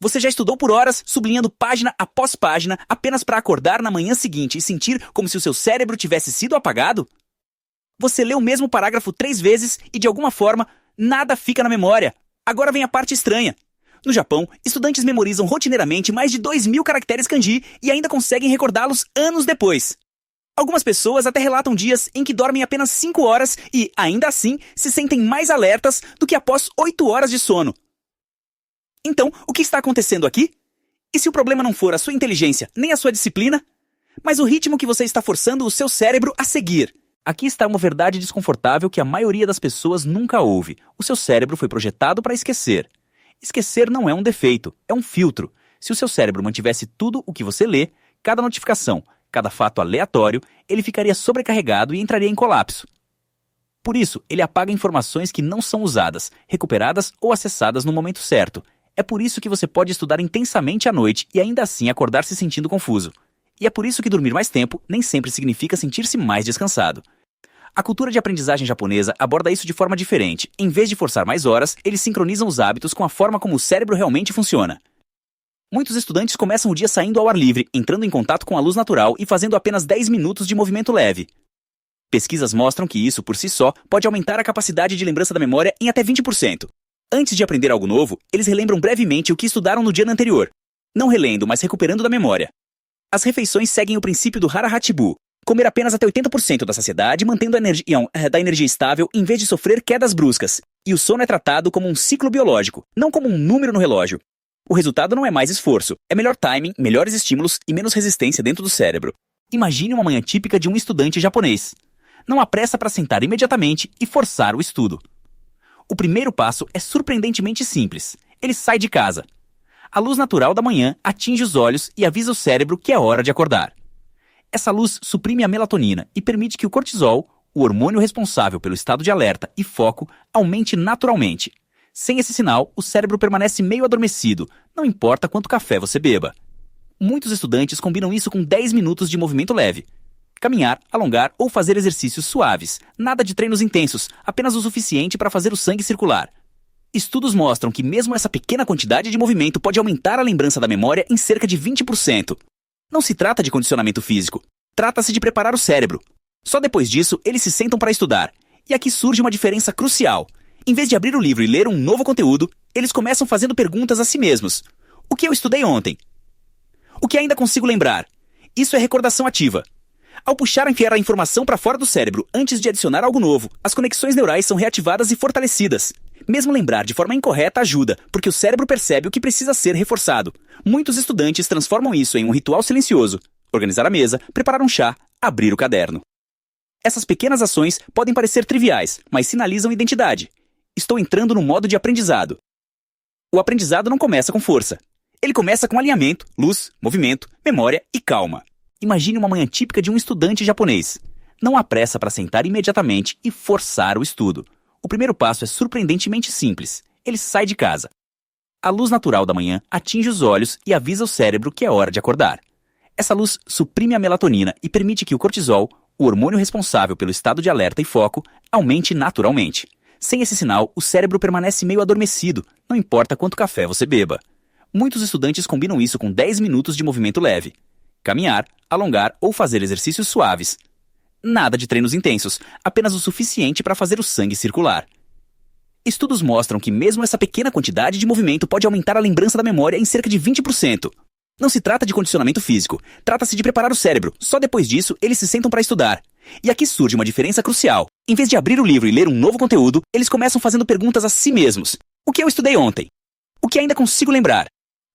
Você já estudou por horas, sublinhando página após página, apenas para acordar na manhã seguinte e sentir como se o seu cérebro tivesse sido apagado? Você lê o mesmo parágrafo 3 vezes e, de alguma forma, nada fica na memória. Agora vem a parte estranha. No Japão, estudantes memorizam rotineiramente mais de 2.000 caracteres kanji e ainda conseguem recordá-los anos depois. Algumas pessoas até relatam dias em que dormem apenas 5 horas e, ainda assim, se sentem mais alertas do que após 8 horas de sono. Então, o que está acontecendo aqui? E se o problema não for a sua inteligência nem a sua disciplina, mas o ritmo que você está forçando o seu cérebro a seguir? Aqui está uma verdade desconfortável que a maioria das pessoas nunca ouve. O seu cérebro foi projetado para esquecer. Esquecer não é um defeito, é um filtro. Se o seu cérebro mantivesse tudo o que você lê, cada notificação, cada fato aleatório, ele ficaria sobrecarregado e entraria em colapso. Por isso, ele apaga informações que não são usadas, recuperadas ou acessadas no momento certo. É por isso que você pode estudar intensamente à noite e ainda assim acordar se sentindo confuso. E é por isso que dormir mais tempo nem sempre significa sentir-se mais descansado. A cultura de aprendizagem japonesa aborda isso de forma diferente. Em vez de forçar mais horas, eles sincronizam os hábitos com a forma como o cérebro realmente funciona. Muitos estudantes começam o dia saindo ao ar livre, entrando em contato com a luz natural e fazendo apenas 10 minutos de movimento leve. Pesquisas mostram que isso, por si só, pode aumentar a capacidade de lembrança da memória em até 20%. Antes de aprender algo novo, eles relembram brevemente o que estudaram no dia anterior. Não relendo, mas recuperando da memória. As refeições seguem o princípio do Hara Hachibu. Comer apenas até 80% da saciedade, mantendo a energia estável em vez de sofrer quedas bruscas. E o sono é tratado como um ciclo biológico, não como um número no relógio. O resultado não é mais esforço, é melhor timing, melhores estímulos e menos resistência dentro do cérebro. Imagine uma manhã típica de um estudante japonês. Não há pressa para sentar imediatamente e forçar o estudo. O primeiro passo é surpreendentemente simples. Ele sai de casa. A luz natural da manhã atinge os olhos e avisa o cérebro que é hora de acordar. Essa luz suprime a melatonina e permite que o cortisol, o hormônio responsável pelo estado de alerta e foco, aumente naturalmente. Sem esse sinal, o cérebro permanece meio adormecido, não importa quanto café você beba. Muitos estudantes combinam isso com 10 minutos de movimento leve. Caminhar, alongar ou fazer exercícios suaves. Nada de treinos intensos, apenas o suficiente para fazer o sangue circular. Estudos mostram que mesmo essa pequena quantidade de movimento pode aumentar a lembrança da memória em cerca de 20%. Não se trata de condicionamento físico. Trata-se de preparar o cérebro. Só depois disso, eles se sentam para estudar. E aqui surge uma diferença crucial. Em vez de abrir o livro e ler um novo conteúdo, eles começam fazendo perguntas a si mesmos. O que eu estudei ontem? O que ainda consigo lembrar? Isso é recordação ativa. Ao puxar e enfiar a informação para fora do cérebro antes de adicionar algo novo, as conexões neurais são reativadas e fortalecidas. Mesmo lembrar de forma incorreta ajuda, porque o cérebro percebe o que precisa ser reforçado. Muitos estudantes transformam isso em um ritual silencioso. Organizar a mesa, preparar um chá, abrir o caderno. Essas pequenas ações podem parecer triviais, mas sinalizam identidade. Estou entrando no modo de aprendizado. O aprendizado não começa com força. Ele começa com alinhamento, luz, movimento, memória e calma. Imagine uma manhã típica de um estudante japonês. Não há pressa para sentar imediatamente e forçar o estudo. O primeiro passo é surpreendentemente simples. Ele sai de casa. A luz natural da manhã atinge os olhos e avisa o cérebro que é hora de acordar. Essa luz suprime a melatonina e permite que o cortisol, o hormônio responsável pelo estado de alerta e foco, aumente naturalmente. Sem esse sinal, o cérebro permanece meio adormecido, não importa quanto café você beba. Muitos estudantes combinam isso com 10 minutos de movimento leve. Caminhar, alongar ou fazer exercícios suaves. Nada de treinos intensos, apenas o suficiente para fazer o sangue circular. Estudos mostram que mesmo essa pequena quantidade de movimento pode aumentar a lembrança da memória em cerca de 20%. Não se trata de condicionamento físico, trata-se de preparar o cérebro. Só depois disso, eles se sentam para estudar. E aqui surge uma diferença crucial. Em vez de abrir o livro e ler um novo conteúdo, eles começam fazendo perguntas a si mesmos. O que eu estudei ontem? O que ainda consigo lembrar?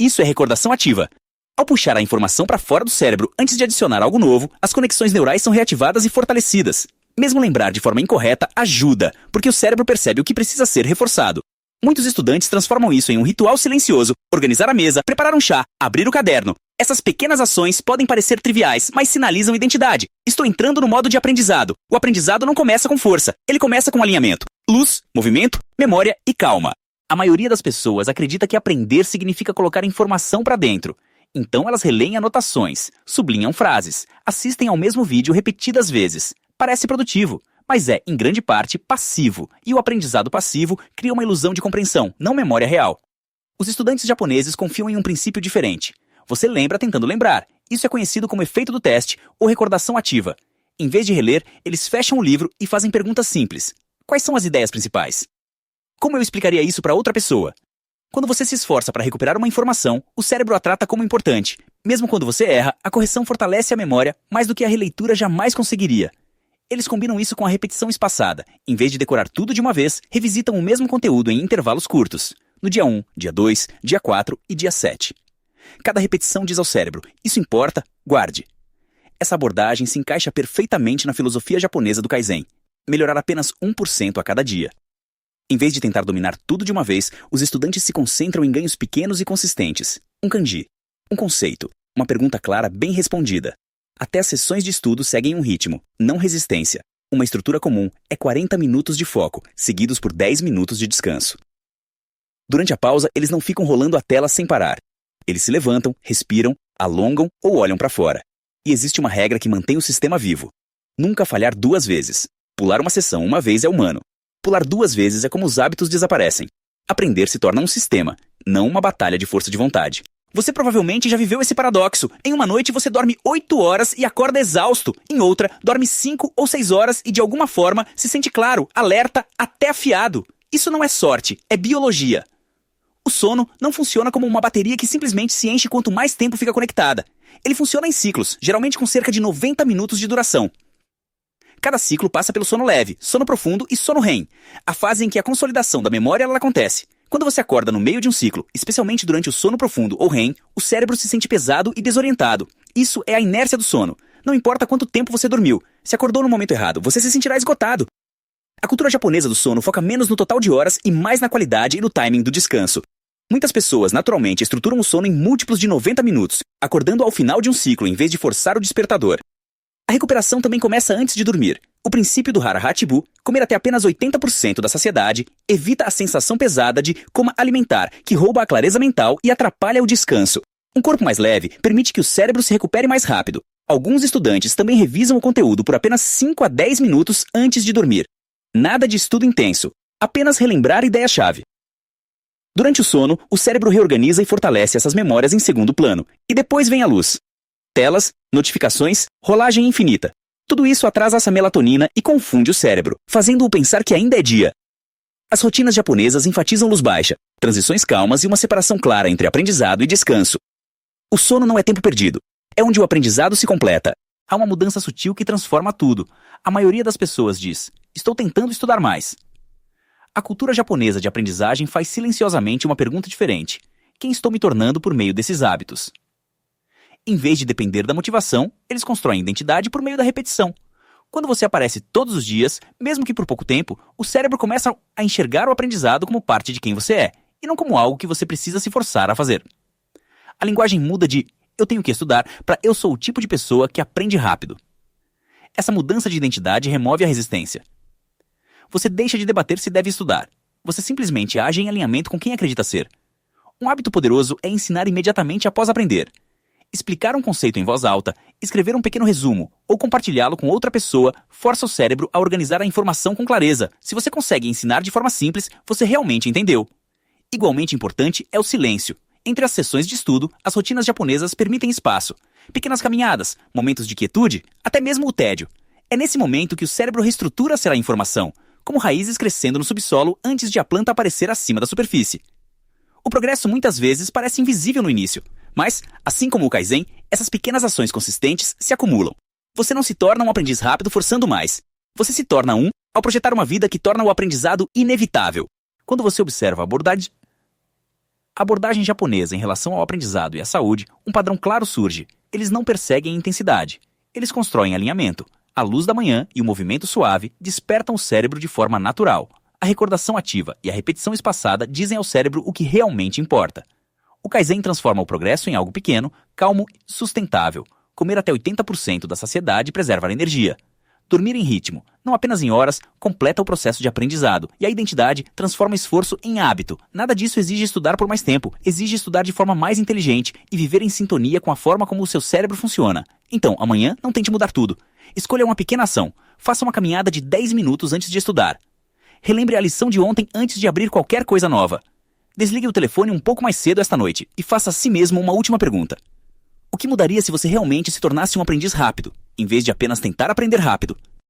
Isso é recordação ativa. Ao puxar a informação para fora do cérebro antes de adicionar algo novo, as conexões neurais são reativadas e fortalecidas. Mesmo lembrar de forma incorreta ajuda, porque o cérebro percebe o que precisa ser reforçado. Muitos estudantes transformam isso em um ritual silencioso, organizar a mesa, preparar um chá, abrir o caderno. Essas pequenas ações podem parecer triviais, mas sinalizam identidade. Estou entrando no modo de aprendizado. O aprendizado não começa com força, ele começa com alinhamento. Luz, movimento, memória e calma. A maioria das pessoas acredita que aprender significa colocar informação para dentro. Então elas releem anotações, sublinham frases, assistem ao mesmo vídeo repetidas vezes. Parece produtivo, mas é, em grande parte, passivo. E o aprendizado passivo cria uma ilusão de compreensão, não memória real. Os estudantes japoneses confiam em um princípio diferente. Você lembra tentando lembrar. Isso é conhecido como efeito do teste ou recordação ativa. Em vez de reler, eles fecham o livro e fazem perguntas simples. Quais são as ideias principais? Como eu explicaria isso para outra pessoa? Quando você se esforça para recuperar uma informação, o cérebro a trata como importante. Mesmo quando você erra, a correção fortalece a memória mais do que a releitura jamais conseguiria. Eles combinam isso com a repetição espaçada. Em vez de decorar tudo de uma vez, revisitam o mesmo conteúdo em intervalos curtos. No dia 1, dia 2, dia 4 e dia 7. Cada repetição diz ao cérebro, isso importa, guarde. Essa abordagem se encaixa perfeitamente na filosofia japonesa do Kaizen. Melhorar apenas 1% a cada dia. Em vez de tentar dominar tudo de uma vez, os estudantes se concentram em ganhos pequenos e consistentes. Um kanji, um conceito, uma pergunta clara bem respondida. Até as sessões de estudo seguem um ritmo, não resistência. Uma estrutura comum é 40 minutos de foco, seguidos por 10 minutos de descanso. Durante a pausa, eles não ficam rolando a tela sem parar. Eles se levantam, respiram, alongam ou olham para fora. E existe uma regra que mantém o sistema vivo. Nunca falhar 2 vezes. Pular uma sessão uma vez é humano. Pular 2 vezes é como os hábitos desaparecem. Aprender se torna um sistema, não uma batalha de força de vontade. Você provavelmente já viveu esse paradoxo. Em uma noite você dorme 8 horas e acorda exausto. Em outra, dorme 5 ou 6 horas e de alguma forma se sente claro, alerta, até afiado. Isso não é sorte, é biologia. O sono não funciona como uma bateria que simplesmente se enche quanto mais tempo fica conectada. Ele funciona em ciclos, geralmente com cerca de 90 minutos de duração. Cada ciclo passa pelo sono leve, sono profundo e sono REM, a fase em que a consolidação da memória ela acontece. Quando você acorda no meio de um ciclo, especialmente durante o sono profundo ou REM, o cérebro se sente pesado e desorientado. Isso é a inércia do sono. Não importa quanto tempo você dormiu, se acordou no momento errado, você se sentirá esgotado. A cultura japonesa do sono foca menos no total de horas e mais na qualidade e no timing do descanso. Muitas pessoas naturalmente estruturam o sono em múltiplos de 90 minutos, acordando ao final de um ciclo em vez de forçar o despertador. A recuperação também começa antes de dormir. O princípio do Hara Hachibu, comer até apenas 80% da saciedade, evita a sensação pesada de coma alimentar, que rouba a clareza mental e atrapalha o descanso. Um corpo mais leve permite que o cérebro se recupere mais rápido. Alguns estudantes também revisam o conteúdo por apenas 5 a 10 minutos antes de dormir. Nada de estudo intenso, apenas relembrar ideias-chave. Durante o sono, o cérebro reorganiza e fortalece essas memórias em segundo plano, e depois vem a luz. Telas, notificações, rolagem infinita. Tudo isso atrasa essa melatonina e confunde o cérebro, fazendo-o pensar que ainda é dia. As rotinas japonesas enfatizam luz baixa, transições calmas e uma separação clara entre aprendizado e descanso. O sono não é tempo perdido. É onde o aprendizado se completa. Há uma mudança sutil que transforma tudo. A maioria das pessoas diz, estou tentando estudar mais. A cultura japonesa de aprendizagem faz silenciosamente uma pergunta diferente. Quem estou me tornando por meio desses hábitos? Em vez de depender da motivação, eles constroem identidade por meio da repetição. Quando você aparece todos os dias, mesmo que por pouco tempo, o cérebro começa a enxergar o aprendizado como parte de quem você é, e não como algo que você precisa se forçar a fazer. A linguagem muda de eu tenho que estudar para eu sou o tipo de pessoa que aprende rápido. Essa mudança de identidade remove a resistência. Você deixa de debater se deve estudar. Você simplesmente age em alinhamento com quem acredita ser. Um hábito poderoso é ensinar imediatamente após aprender. Explicar um conceito em voz alta, escrever um pequeno resumo ou compartilhá-lo com outra pessoa força o cérebro a organizar a informação com clareza. Se você consegue ensinar de forma simples, você realmente entendeu. Igualmente importante é o silêncio. Entre as sessões de estudo, as rotinas japonesas permitem espaço. Pequenas caminhadas, momentos de quietude, até mesmo o tédio. É nesse momento que o cérebro reestrutura a informação, como raízes crescendo no subsolo antes de a planta aparecer acima da superfície. O progresso muitas vezes parece invisível no início, mas, assim como o Kaizen, essas pequenas ações consistentes se acumulam. Você não se torna um aprendiz rápido forçando mais. Você se torna um ao projetar uma vida que torna o aprendizado inevitável. Quando você observa a abordagem japonesa em relação ao aprendizado e à saúde, um padrão claro surge. Eles não perseguem intensidade. Eles constroem alinhamento. A luz da manhã e o movimento suave despertam o cérebro de forma natural. A recordação ativa e a repetição espaçada dizem ao cérebro o que realmente importa. O Kaizen transforma o progresso em algo pequeno, calmo e sustentável. Comer até 80% da saciedade preserva a energia. Dormir em ritmo, não apenas em horas, completa o processo de aprendizado. E a identidade transforma esforço em hábito. Nada disso exige estudar por mais tempo. Exige estudar de forma mais inteligente e viver em sintonia com a forma como o seu cérebro funciona. Então, amanhã, não tente mudar tudo. Escolha uma pequena ação. Faça uma caminhada de 10 minutos antes de estudar. Relembre a lição de ontem antes de abrir qualquer coisa nova. Desligue o telefone um pouco mais cedo esta noite e faça a si mesmo uma última pergunta. O que mudaria se você realmente se tornasse um aprendiz rápido, em vez de apenas tentar aprender rápido?